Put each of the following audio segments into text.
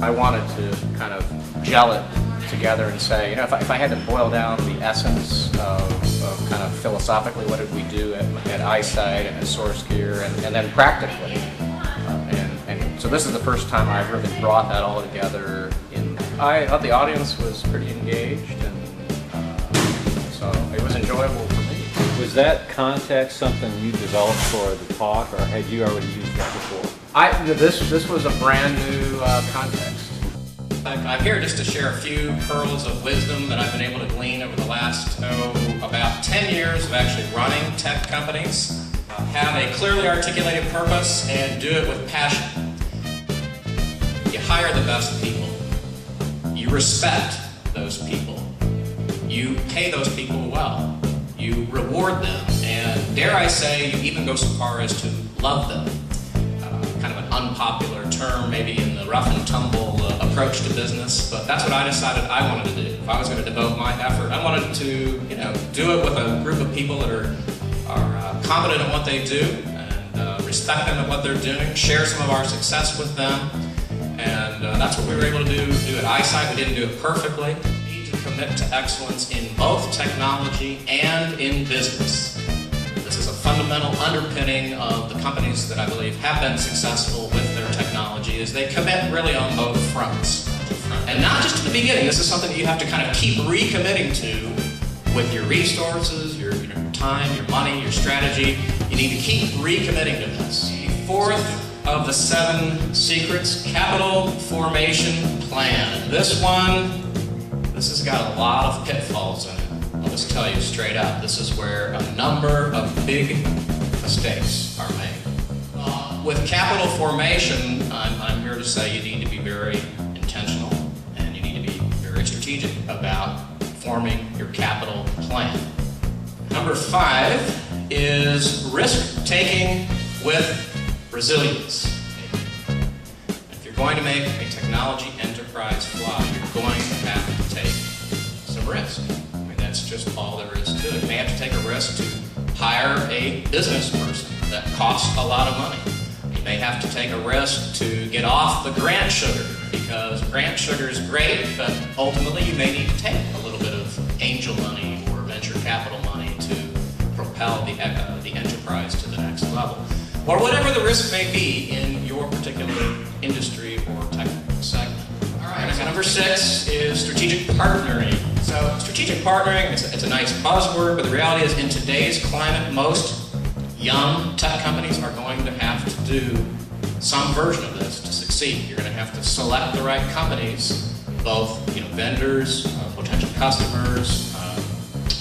I wanted to kind of gel it together and say, you know, if I had to boil down the essence of kind of philosophically what did we do at Eyesight and at Source Gear, and then practically. And so this is the first time I've really brought that all together. I thought the audience was pretty engaged, and so it was enjoyable for me. Was that context something you developed for the talk, or had you already used that before? This was a brand new context. I'm here just to share a few pearls of wisdom that I've been able to glean over the last, about 10 years of actually running tech companies. Have a clearly articulated purpose and do it with passion. You hire the best people. You respect those people. You pay those people well. You reward them, and dare I say, you even go so far as to love them. Kind of an unpopular term, maybe in the rough and tumble approach to business, but that's what I decided I wanted to do. If I was going to devote my effort, I wanted to, do it with a group of people that are competent at what they do, and respect them at what they're doing, share some of our success with them, and that's what we were able to do at Eyesight. We didn't do it perfectly. We need to commit to excellence in both technology and in business. This is a fundamental underpinning of the companies that I believe have been successful with their technology, is they commit really on both fronts. And not just at the beginning. This is something that you have to kind of keep recommitting to with your resources, your time, your money, your strategy. You need to keep recommitting to this. The fourth of the 7 secrets, capital formation plan. This has got a lot of pitfalls in it. I'll just tell you straight up, this is where a number of big mistakes are made. With capital formation, I'm here to say you need to be very intentional, and you need to be very strategic about forming your capital plan. Number 5 is risk-taking with resilience. If you're going to make a technology enterprise fly, you're going to have to take some risk. That's just all there is to it. You may have to take a risk to hire a business person that costs a lot of money. You may have to take a risk to get off the grant sugar, because grant sugar is great, but ultimately you may need to take a little bit of angel money or venture capital money to propel the enterprise to the next level. Or whatever the risk may be in your particular industry or technical segment. All right, and number 6 is strategic partnering. So strategic partnering, it's a nice buzzword, but the reality is in today's climate, most young tech companies are going to have to do some version of this to succeed. You're going to have to select the right companies, both vendors, potential customers,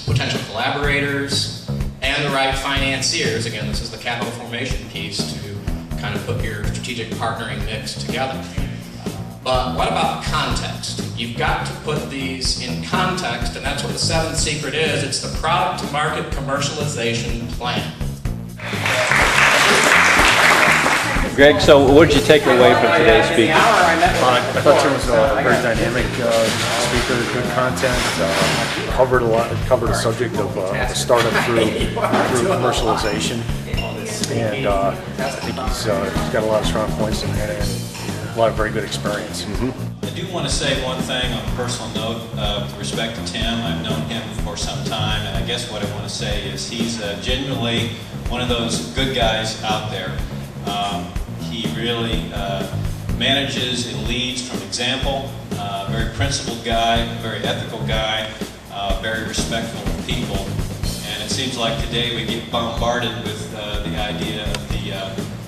potential collaborators, and the right financiers. Again, this is the capital formation piece to kind of put your strategic partnering mix together. But what about context? You've got to put these in context, and that's what the 7th secret is. It's the product to market commercialization plan. Greg, so what did you take away from today's speech? I thought Tim was a very dynamic speaker, good content, covered a subject of a startup through commercialization, and I think he's got a lot of strong points in there and a lot of very good experience. I do want to say one thing on a personal note with respect to Tim. I've known him for some time, and I guess what I want to say is he's genuinely one of those good guys out there. He really manages and leads from example, very principled guy, very ethical guy, very respectful of people. And it seems like today we get bombarded with the idea of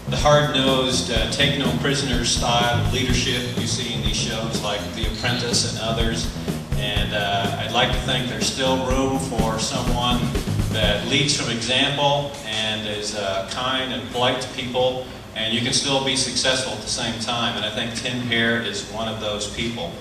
the hard-nosed, take no prisoners style of leadership you see in these shows like The Apprentice and others. And I'd like to think there's still room for someone that leads from example and is kind and polite to people, and you can still be successful at the same time. And I think Tim Hoerr is one of those people.